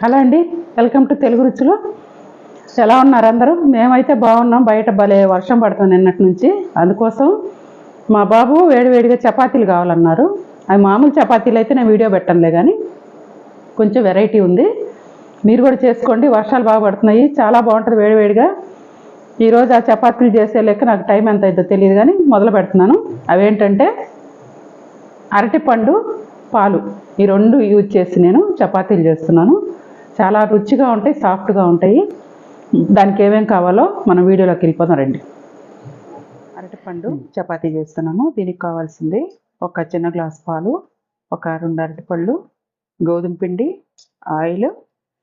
Hello అండి, welcome to Telugu రుచులు. ఎలా ఉన్నారు అందరూ? మేమైతే బాగున్నాం. బయట భలే వర్షం పడుతుంది నిన్నటి నుంచి. అందుకోసం మా బాబు వేడివేడిగా చపాతీలు కావాలన్నారు. అవి మామూలు చపాతీలు అయితే నేను వీడియో పెట్టనులే, కానీ కొంచెం వెరైటీ ఉంది. మీరు కూడా చేసుకోండి. వర్షాలు బాగా పడుతున్నాయి, చాలా బాగుంటుంది వేడివేడిగా. ఈరోజు ఆ చపాతీలు చేసే లెక్క నాకు టైం ఎంత అవుతుందో తెలియదు, కానీ మొదలు పెడుతున్నాను. అవేంటంటే అరటిపండు, పాలు, ఈ రెండు యూజ్ చేసి నేను చపాతీలు చేస్తున్నాను. చాలా రుచిగా ఉంటాయి, సాఫ్ట్గా ఉంటాయి. దానికి ఏమేం కావాలో మనం వీడియోలోకి వెళ్ళిపోదాం రండి. అరటిపండు చపాతీ చేస్తున్నాను. దీనికి కావాల్సింది ఒక చిన్న గ్లాస్ పాలు, ఒక 2 అరటిపళ్ళు, గోధుమ పిండి, ఆయిల్,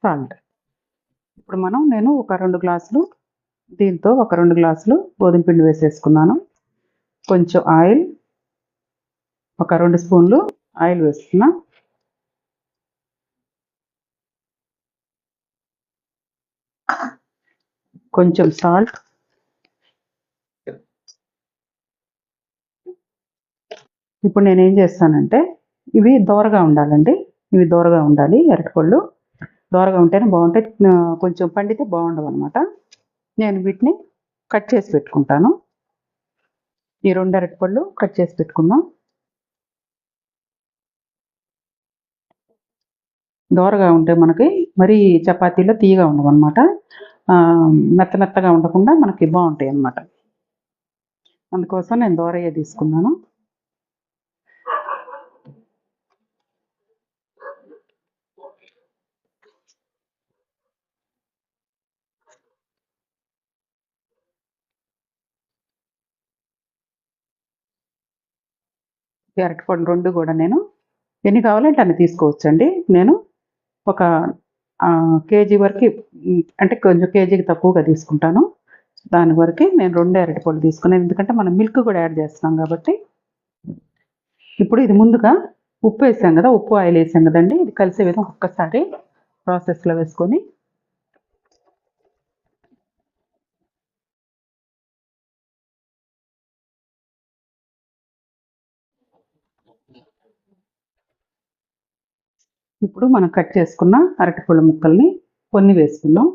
సాల్ట్. ఇప్పుడు నేను ఒక 2 గ్లాసులు, దీంతో ఒక 2 గ్లాసులు గోధుమ పిండి వేసేసుకున్నాను. కొంచెం ఆయిల్, ఒక 2 స్పూన్లు ఆయిల్ వేస్తున్నా. కొంచెం సాల్ట్, ఇప్పుడు నేనేం చేస్తానంటే, ఇవి దోరగా ఉండాలండి. ఇవి దోరగా ఉండాలి. అరటిపళ్ళు దోరగా ఉంటేనే బాగుంటాయి. కొంచెం పండితే బాగుండవు అనమాట. నేను వీటిని కట్ చేసి పెట్టుకుంటాను. ఈ 2 అరటిపళ్ళు కట్ చేసి పెట్టుకుందాం. దోరగా ఉంటే మనకి మరీ చపాతీలో తీయగా ఉండవు అనమాట. మెత్త మెత్తగా ఉండకుండా మనకి బాగుంటాయి అన్నమాట. అందుకోసం నేను దోరగా తీసుకున్నాను. ఈ అరటిపండు 2 కూడా నేను ఎన్ని కావాలంటే అన్ని తీసుకోవచ్చండి. నేను ఒక కేజీ వరకు, అంటే కొంచెం కేజీకి తక్కువగా తీసుకుంటాను. దాని వరకు నేను 2 అరటిపళ్ళు తీసుకున్నాను, ఎందుకంటే మనం మిల్క్ కూడా యాడ్ చేస్తున్నాం కాబట్టి. ఇప్పుడు ఇది ముందుగా ఉప్పు వేసాం కదా, ఉప్పు ఆయిల్ వేసాం కదండి, ఇది కలిసే విధంగా ఒక్కసారి ప్రాసెస్లో వేసుకొని ఇప్పుడు మనం కట్ చేసుకున్న అరటిపళ్ళ ముక్కల్ని కొన్ని వేసుకుందాం.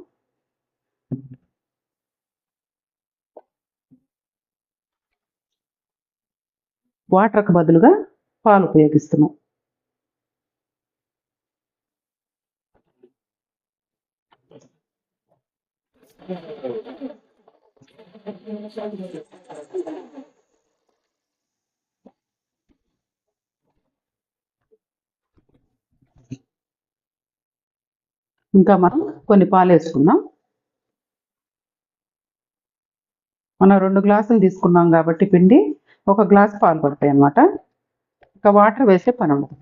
వాటర్కి బదులుగా పాలు ఉపయోగిస్తున్నాం. ఇంకా మనం కొన్ని పాలు వేసుకుందాం. మనం 2 గ్లాసులు తీసుకున్నాం కాబట్టి పిండి, 1 గ్లాసు పాలు పడతాయి అన్నమాట. ఇంకా వాటర్ వేసే పని ఉండదు.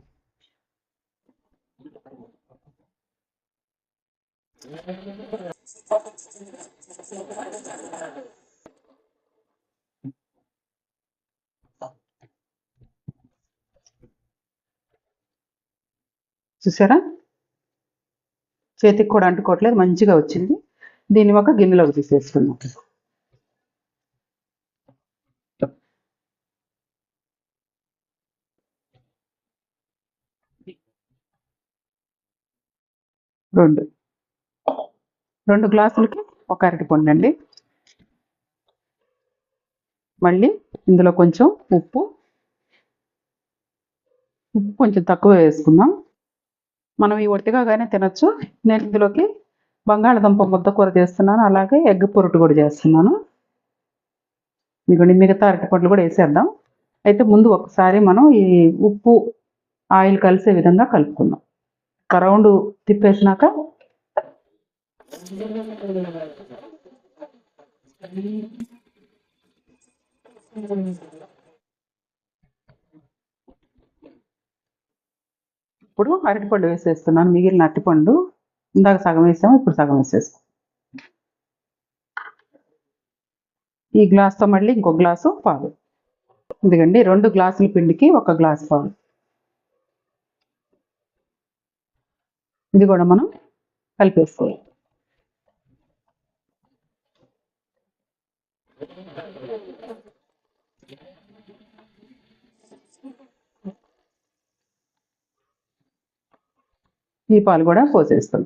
చూసారా, చేతికి కూడా అంటుకోవట్లేదు, మంచిగా వచ్చింది. దీన్ని ఒక గిన్నెలోకి తీసేసుకుందాం. రెండు గ్లాసులకి ఒక అరటిపండు అండి. మళ్ళీ ఇందులో కొంచెం ఉప్పు కొంచెం తక్కువ వేసుకుందాం. మనం ఈ ఒట్టిగానే తినచ్చు. నేను ఇందులోకి బంగాళదుంప ముద్ద కూర చేస్తున్నాను, అలాగే ఎగ్ పొరుటు కూడా చేస్తున్నాను. ఇదిగోండి, మిగతా అరటిపండ్లు కూడా వేసేద్దాం. అయితే ముందు ఒకసారి మనం ఈ ఉప్పు ఆయిల్ కలిసే విధంగా కలుపుకుందాం. ఒక రౌండ్ తిప్పేసినాక ఇప్పుడు అరటిపండు వేసేస్తున్నాను. మిగిలిన అరటిపండు ఇందాక సగం వేసాము, ఇప్పుడు సగం వేసేస్తాం. ఈ గ్లాస్తో మళ్ళీ ఇంకో గ్లాసు పాలు. ఎందుకండి 2 గ్లాసుల పిండికి 1 గ్లాసు పాలు. ఇది కూడా మనం కలిపేసుకోవాలి. ఈ పాలు కూడా పోసేస్తాం.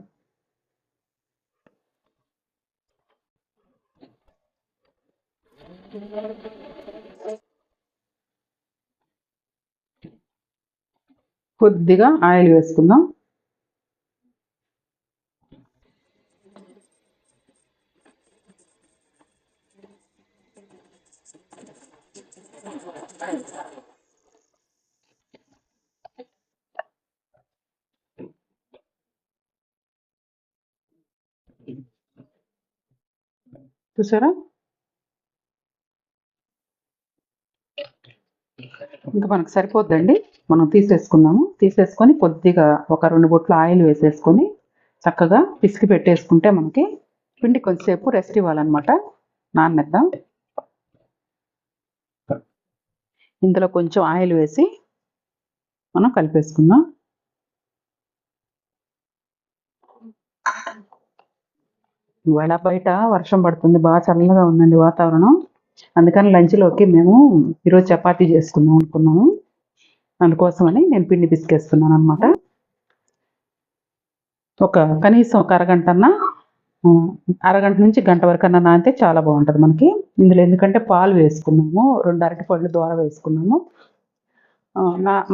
కొద్దిగా ఆయిల్ వేసుకుందాం. చూసారా, ఇంకా మనకు సరిపోద్దండి. మనం తీసేసుకొని కొద్దిగా ఒక 2 బొట్లు ఆయిల్ వేసేసుకొని చక్కగా పిసికి పెట్టేసుకుంటే మనకి పిండి కొంచెంసేపు రెస్ట్ ఇవ్వాలన్నమాట, నాననిద్దాం. ఇందులో కొంచెం ఆయిల్ వేసి మనం కలిపేసుకుందాం. ఇవాళ బయట వర్షం పడుతుంది, బాగా చల్లగా ఉందండి వాతావరణం. అందుకని లంచ్లోకి మేము ఈరోజు చపాతీ చేసుకుందాం అనుకున్నాము. అందుకోసమని నేను పిండి పిసికేస్తున్నాను అనమాట. కనీసం ఒక అరగంట నుంచి గంట వరకు అన్నా నానితే చాలా బాగుంటుంది మనకి. ఇందులో ఎందుకంటే పాలు వేసుకున్నాము, 2 అరటిపళ్ళు దూర వేసుకున్నాము.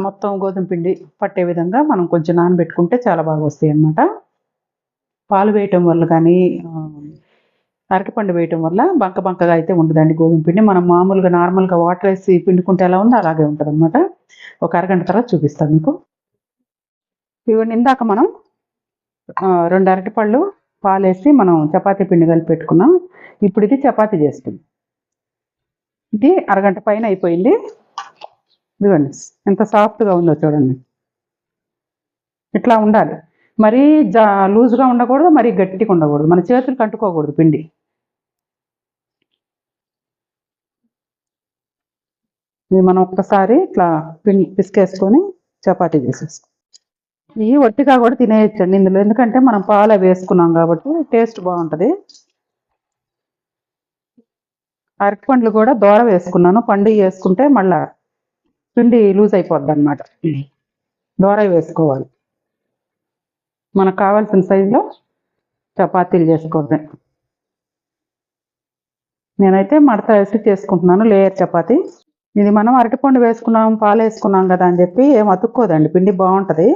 మొత్తం గోధుమ పిండి పట్టే విధంగా మనం కొంచెం నానబెట్టుకుంటే చాలా బాగా వస్తాయి అన్నమాట. పాలు వేయటం వల్ల కానీ అరటిపండు వేయటం వల్ల బంకగా అయితే ఉండదండి గోధుమ పిండి. మనం మామూలుగా నార్మల్గా వాటర్ వేసి పిండుకుంటే ఎలా ఉందో అలాగే ఉంటుంది అనమాట. ఒక అరగంట తర్వాత చూపిస్తాను మీకు. ఇవన్నీ ఇందాక మనం 2 అరటిపళ్ళు పాలేసి మనం చపాతీ పిండి కలిపి పెట్టుకున్నాం. ఇప్పుడు ఇది చపాతీ చేస్తుంది. ఇది అరగంట పైన అయిపోయింది. ఇదిగోండి ఎంత సాఫ్ట్గా ఉందో చూడండి. ఇట్లా ఉండాలి. మరీ లూజ్గా ఉండకూడదు, మరీ గట్టిగా ఉండకూడదు. మన చేతులు కంటుకోకూడదు పిండి. ఇది మనం ఒక్కసారి ఇట్లా పిండి పిసికేసుకొని చపాతీ చేసేసుకో. ఇవి ఒట్టిగా కూడా తినేయచ్చండి ఇందులో, ఎందుకంటే మనం పాలు వేసుకున్నాం కాబట్టి టేస్ట్ బాగుంటుంది. అరటిపండ్లు కూడా దోర వేసుకున్నాను. పండు వేసుకుంటే మళ్ళా పిండి లూజ్ అయిపోద్ది అనమాట. దోర వేసుకోవాలి. మనకు కావాల్సిన సైజులో చపాతీలు చేసుకోవడమే. నేనైతే మడత వేసి చేసుకుంటున్నాను, లేయర్ చపాతీ. ఇది మనం అరటిపండు వేసుకున్నాం, పాలు వేసుకున్నాం కదా అని చెప్పి ఏం అతుక్కోదండి, పిండి బాగుంటుంది.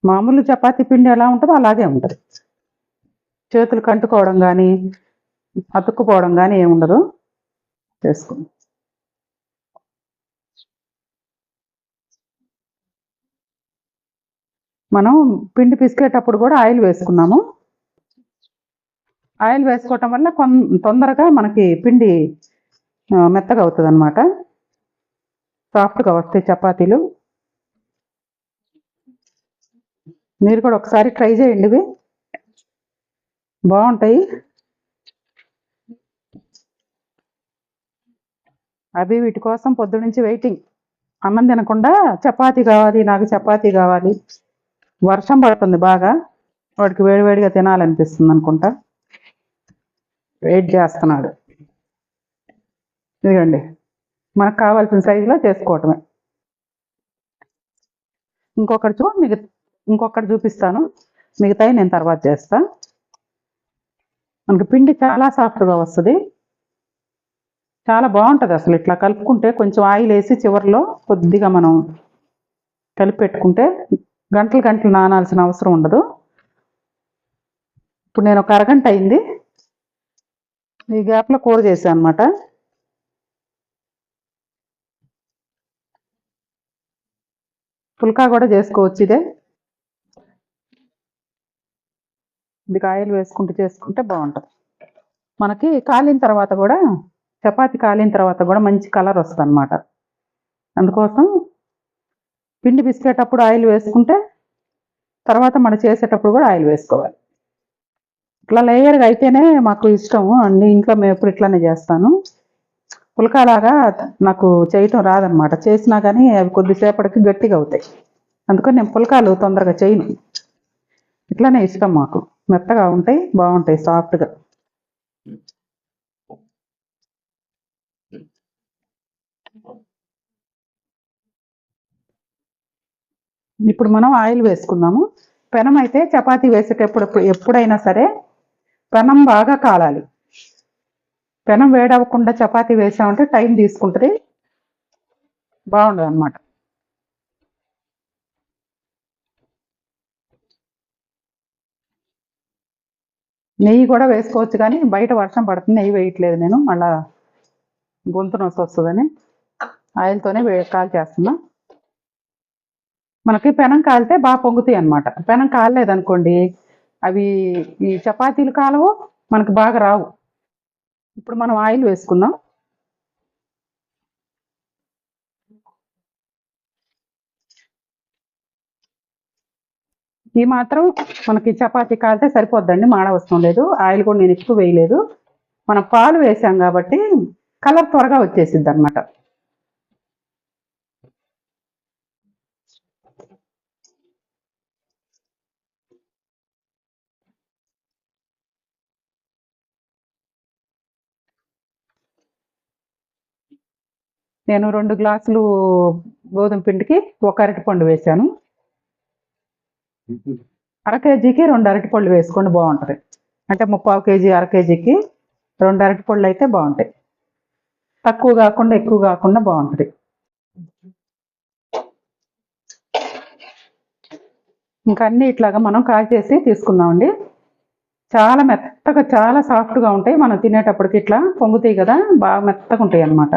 మామూలు చపాతీ పిండి ఎలా ఉంటుందో అలాగే ఉంటుంది. చేతులు కంటుకోవడం కానీ అతుక్కుపోవడం కానీ ఏముండదు. చేసుకుందాం. మనం పిండి పిసికేటప్పుడు కూడా ఆయిల్ వేసుకున్నాము. ఆయిల్ వేసుకోవటం వల్ల తొందరగా మనకి పిండి మెత్తగా అవుతుంది అనమాట, సాఫ్ట్గా వస్తాయి చపాతీలు. మీరు కూడా ఒకసారి ట్రై చేయండి, ఇవి బాగుంటాయి. అవి వీటి కోసం పొద్దు నుంచి వెయిటింగ్. అన్నం తినకుండా చపాతీ కావాలి, నాకు చపాతీ కావాలి. వర్షం పడుతుంది బాగా, వాడికి వేడివేడిగా తినాలనిపిస్తుంది అనుకుంటా, వెయిట్ చేస్తున్నాడు. ఇదిగండి మనకు కావాల్సిన సైజులో చేసుకోవటమే. ఇంకొకటి చూపిస్తాను, మిగతాయి నేను తర్వాత చేస్తా. మనకి పిండి చాలా సాఫ్ట్గా వస్తుంది, చాలా బాగుంటుంది. అసలు ఇట్లా కలుపుకుంటే కొంచెం ఆయిల్ వేసి చివరిలో కొద్దిగా మనం కలిపి పెట్టుకుంటే గంటలు నానాల్సిన అవసరం ఉండదు. ఇప్పుడు నేను ఒక అరగంట అయింది, ఈ గ్యాప్లో కూర చేశాను అనమాట. పుల్కా కూడా చేసుకోవచ్చు ఇదే. ఇది ఆయిల్ వేసుకుంటూ చేసుకుంటే బాగుంటుంది. మనకి చపాతీ కాలిన తర్వాత కూడా మంచి కలర్ వస్తుంది అనమాట. అందుకోసం పిండి పిసికేటప్పుడు ఆయిల్ వేసుకుంటే తర్వాత మనం చేసేటప్పుడు కూడా ఆయిల్ వేసుకోవాలి. ఇట్లా లేయర్గా అయితేనే మాకు ఇష్టం అండి. ఇంట్లో మేము ఎప్పుడు ఇట్లానే చేస్తాను. పుల్కాలాగా నాకు చేయటం రాదనమాట, చేసినా కానీ అవి కొద్దిసేపటికి గట్టిగా అవుతాయి. అందుకని నేను పుల్కాలు తొందరగా చేయను. ఇట్లానే ఇష్టం మాకు, మెత్తగా ఉంటాయి, బాగుంటాయి సాఫ్ట్గా. ఇప్పుడు మనం ఆయిల్ వేసుకుందాము. పెనం అయితే చపాతీ వేసేటప్పుడు ఎప్పుడైనా సరే పెనం బాగా కాలాలి. పెనం వేడవకుండా చపాతీ వేసామంటే టైం తీసుకుంటుంది, బాగుండదు అనమాట. నెయ్యి కూడా వేసుకోవచ్చు, కానీ బయట వర్షం పడుతుంది, నెయ్యి వేయట్లేదు నేను, మళ్ళా గొంతు నొప్పి వస్తుందని ఆయిల్తోనే కాల్ చేస్తున్నా. మనకి పెనం కాలితే బాగా పొంగుతాయి అనమాట. పెనం కాలలేదనుకోండి అవి ఈ చపాతీలు కాలవు, మనకి బాగా రావు. ఇప్పుడు మనం ఆయిల్ వేసుకుందాం. ఈ మాత్రం మనకి చపాతీ కాలితే సరిపోద్దండి, మాడవసరం లేదు. ఆయిల్ కూడా నేను ఎక్కువ వేయలేదు, మనం పాలు వేసాం కాబట్టి కలర్ త్వరగా వచ్చేసిద్ది అనమాట. నేను 2 గ్లాసులు గోధుమ పిండికి 1 అరటిపండు వేసాను. అర కేజీకి 2 అరటిపళ్ళు వేసుకోండి, బాగుంటుంది. అంటే 3/4 కేజీ అర కేజీకి 2 అరటిపళ్ళు అయితే బాగుంటాయి. తక్కువ కాకుండా ఎక్కువ కాకుండా బాగుంటుంది. ఇంకా అన్నీ ఇట్లాగా మనం కాల్చేసి తీసుకుందామండి. చాలా మెత్తగా, చాలా సాఫ్ట్గా ఉంటాయి. మనం తినేటప్పటికి ఇట్లా పొంగుతాయి కదా, బాగా మెత్తగా ఉంటాయి అన్నమాట.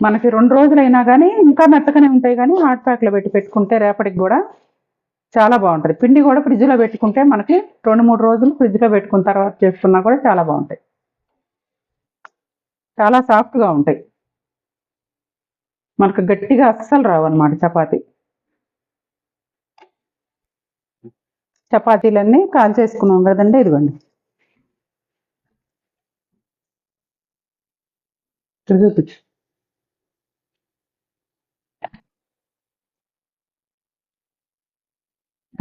మనకి 2 రోజులైనా కానీ ఇంకా మెత్తగానే ఉంటాయి, కానీ హాట్ ప్యాక్లో పెట్టుకుంటే రేపటికి కూడా చాలా బాగుంటుంది. పిండి కూడా ఫ్రిడ్జ్లో పెట్టుకుంటే మనకి 2-3 రోజులు ఫ్రిడ్జ్లో పెట్టుకున్న తర్వాత చేసుకున్నా కూడా చాలా బాగుంటాయి. చాలా సాఫ్ట్గా ఉంటాయి, మనకు గట్టిగా అస్సలు రావు అన్నమాట చపాతీ. చపాతీలన్నీ కాల్ చేసుకున్నాం కదండి, ఇదిగోండి చూపించు.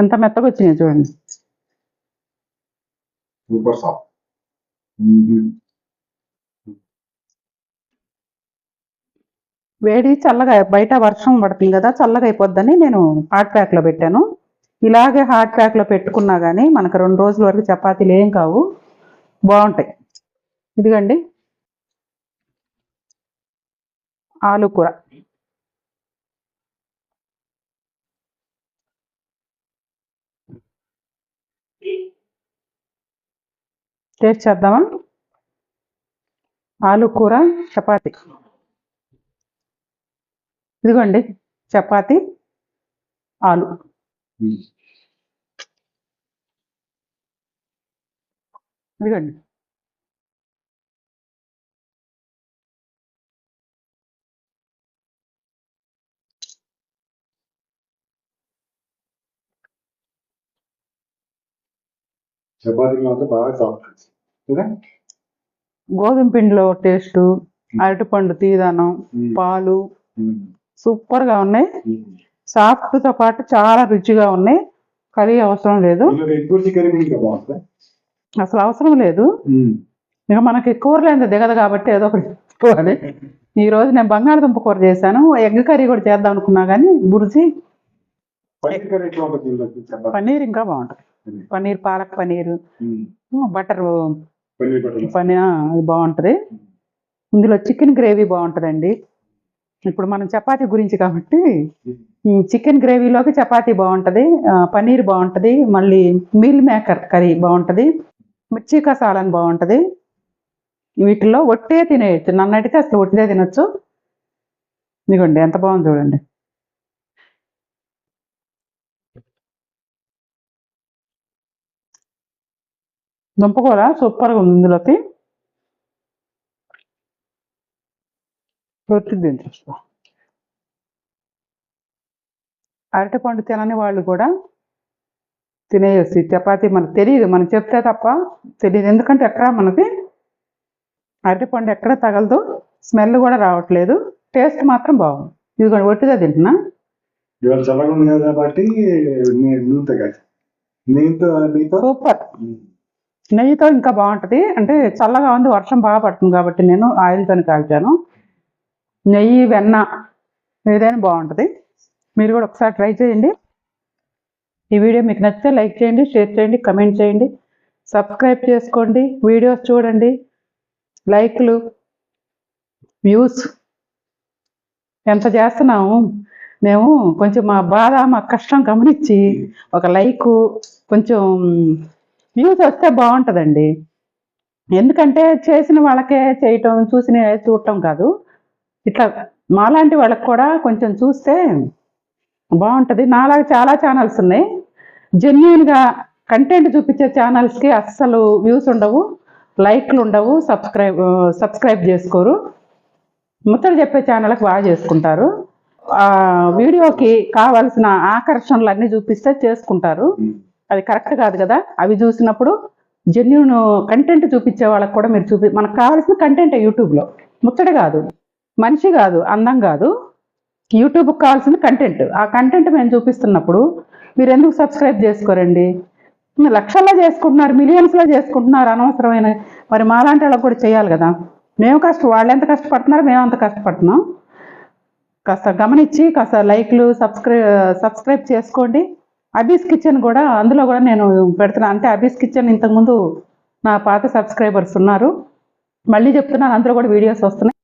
ఎంత మెత్తగా వచ్చినాయి చూడండి. వేడి చల్లగా, బయట వర్షం పడుతుంది కదా, చల్లగా అయిపోద్దని నేను హాట్ ప్యాక్లో పెట్టాను. ఇలాగే హాట్ ప్యాక్లో పెట్టుకున్నా కానీ మనకు 2 రోజుల వరకు చపాతీలు ఏం కావు, బాగుంటాయి. ఇదిగండి ఆలు కూర. టేస్ట్ చేద్దామా? ఆలు కూర చపాతీ. ఇదిగోండి చపాతీ, ఆలు. ఇదిగోండి. చపాతీ మాత్రం బాగా సాఫ్ట్ కదా. గోధుమ పిండిలో టేస్టు, అరటిపండు తీదనం, పాలు సూపర్గా ఉన్నాయి. సాఫ్ట్తో పాటు చాలా రుచిగా ఉన్నాయి. కర్రీ అవసరం లేదు, అసలు అవసరం లేదు. ఇక మనకి కూరలు ఎంత దిగదు కాబట్టి ఏదో ఒకటి చేసుకోవాలి. ఈరోజు నేను బంగాళదుంప కూర చేశాను, ఎగ్ కర్రీ కూడా చేద్దాం అనుకున్నా కానీ బుర్జీ. పన్నీర్ ఇంకా బాగుంటుంది, పన్నీర్, పాలక్ పన్నీర్, బటర్ పన్నీర్ అది బాగుంటుంది. ఇందులో చికెన్ గ్రేవీ బాగుంటుందండి. ఇప్పుడు మనం చపాతీ గురించి కాబట్టి చికెన్ గ్రేవీలోకి చపాతీ బాగుంటుంది, పన్నీర్ బాగుంటుంది, మళ్ళీ మీల్ మేకర్ కర్రీ బాగుంటుంది, మిర్చి కసాలని బాగుంటుంది. వీటిల్లో ఒట్టే తినేయచ్చు, నన్ను అడిగితే అసలు ఒట్టిదే తినొచ్చు. ఇదిగోండి ఎంత బాగుంది చూడండి. దుంపకూర సూపర్గా ఉంది. ఇందులోకి రొట్టి తింటా. అరటిపండు తినని వాళ్ళు కూడా తినేయచ్చు. చపాతీ మనకు తెలియదు, మనం చెప్తే తప్ప తెలియదు, ఎందుకంటే ఎక్కడ మనకి అరటిపండు ఎక్కడ తగలదు, స్మెల్ కూడా రావట్లేదు, టేస్ట్ మాత్రం బాగుంది. ఇది కూడా ఒట్టిగా తింటున్నా. సూపర్. నెయ్యితో ఇంకా బాగుంటుంది, అంటే చల్లగా ఉంది, వర్షం బాగా పడుతుంది కాబట్టి నేను ఆయిల్తో కాల్చాను. నెయ్యి, వెన్న ఏదైనా బాగుంటుంది. మీరు కూడా ఒకసారి ట్రై చేయండి. ఈ వీడియో మీకు నచ్చితే లైక్ చేయండి, షేర్ చేయండి, కమెంట్ చేయండి, సబ్స్క్రైబ్ చేసుకోండి, వీడియోస్ చూడండి. లైక్లు, వ్యూస్ ఎంత చేస్తున్నాము. మేము కొంచెం మా బాధ మా కష్టం గమనించి ఒక లైకు కొంచెం వ్యూస్ వస్తే బాగుంటుందండి. ఎందుకంటే చేసిన వాళ్ళకే చేయటం, చూడటం కాదు, ఇట్లా మాలాంటి వాళ్ళకి కూడా కొంచెం చూస్తే బాగుంటుంది. నాలాగా చాలా ఛానల్స్ ఉన్నాయి. జెన్యున్గా కంటెంట్ చూపించే ఛానల్స్కి అస్సలు వ్యూస్ ఉండవు, లైక్లు ఉండవు, సబ్స్క్రైబ్ చేసుకోరు. ముచ్చట చెప్పే ఛానల్కి బాగా చేసుకుంటారు. వీడియోకి కావాల్సిన ఆకర్షణలు అన్నీ చూపిస్తే చేసుకుంటారు. అది కరెక్ట్ కాదు కదా. అవి చూసినప్పుడు జెన్యున్ కంటెంట్ చూపించే వాళ్ళకి కూడా మీరు మనకు కావాల్సిన కంటెంట్ యూట్యూబ్లో ముచ్చట కాదు, మనిషి కాదు, అందం కాదు, యూట్యూబ్కి కావాల్సిన కంటెంట్. ఆ కంటెంట్ మేము చూపిస్తున్నప్పుడు మీరు ఎందుకు సబ్స్క్రైబ్ చేసుకోరండి? లక్షల్లో చేసుకుంటున్నారు, మిలియన్స్లో చేసుకుంటున్నారు అనవసరమైన. మరి మాలాంటి వాళ్ళకి కూడా చేయాలి కదా. వాళ్ళు ఎంత కష్టపడుతున్నారో మేము అంత కష్టపడుతున్నాం. కాస్త గమనించి కాస్త లైక్లు, సబ్స్క్రైబ్ చేసుకోండి. అబీస్ కిచెన్ కూడా, అందులో కూడా నేను పెడుతున్నాను. అంటే అబీస్ కిచెన్ ఇంతకుముందు నా పాత సబ్స్క్రైబర్స్ ఉన్నారు, మళ్ళీ చెప్తున్నాను, అందులో కూడా వీడియోస్ వస్తున్నాయి.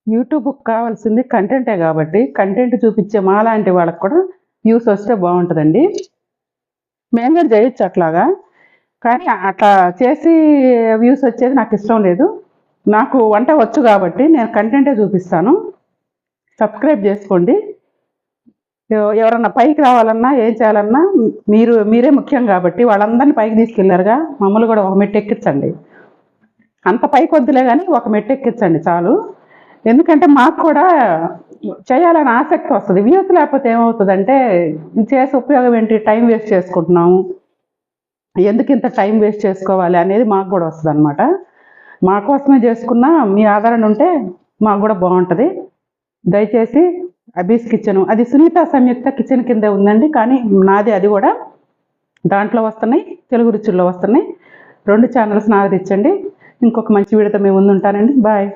యూట్యూబ్కి కావాల్సింది కంటెంటే కాబట్టి కంటెంట్ చూపించే మాలాంటి వాళ్ళకి కూడా వ్యూస్ వస్తే బాగుంటుందండి. మేము కూడా చేయొచ్చు అట్లాగా, కానీ అట్లా చేసి వ్యూస్ వచ్చేది నాకు ఇష్టం లేదు. నాకు వంట వచ్చు కాబట్టి నేను కంటెంటే చూపిస్తాను. సబ్స్క్రైబ్ చేసుకోండి. ఎవరన్నా పైకి రావాలన్నా ఏం చేయాలన్నా మీరే ముఖ్యం కాబట్టి వాళ్ళందరినీ పైకి తీసుకెళ్లారుగా, మమ్మల్ని కూడా ఒక మెట్టు ఎక్కించండి. అంత పైకి వద్దులే కానీ ఒక మెట్టు ఎక్కించండి చాలు. ఎందుకంటే మాకు కూడా చేయాలని ఆసక్తి వస్తుంది. వ్యూస్ లేకపోతే ఏమవుతుందంటే చేసే ఉపయోగం ఏంటి, టైం వేస్ట్ చేసుకుంటున్నాము, ఎందుకు ఇంత టైం వేస్ట్ చేసుకోవాలి అనేది మాకు కూడా వస్తుంది అనమాట. మా కోసమే చేసుకున్నా మీ ఆదరణ ఉంటే మాకు కూడా బాగుంటుంది. దయచేసి అబీస్ కిచెన్, అది సునీత సంయుక్త కిచెన్ కిందే ఉందండి, కానీ నాది అది కూడా దాంట్లో వస్తున్నాయి, తెలుగు రుచుల్లో వస్తున్నాయి. 2 ఛానల్స్ నాది ఇచ్చండి. ఇంకొక మంచి వీడియోతో మేము ముందు ఉంటానండి. బాయ్.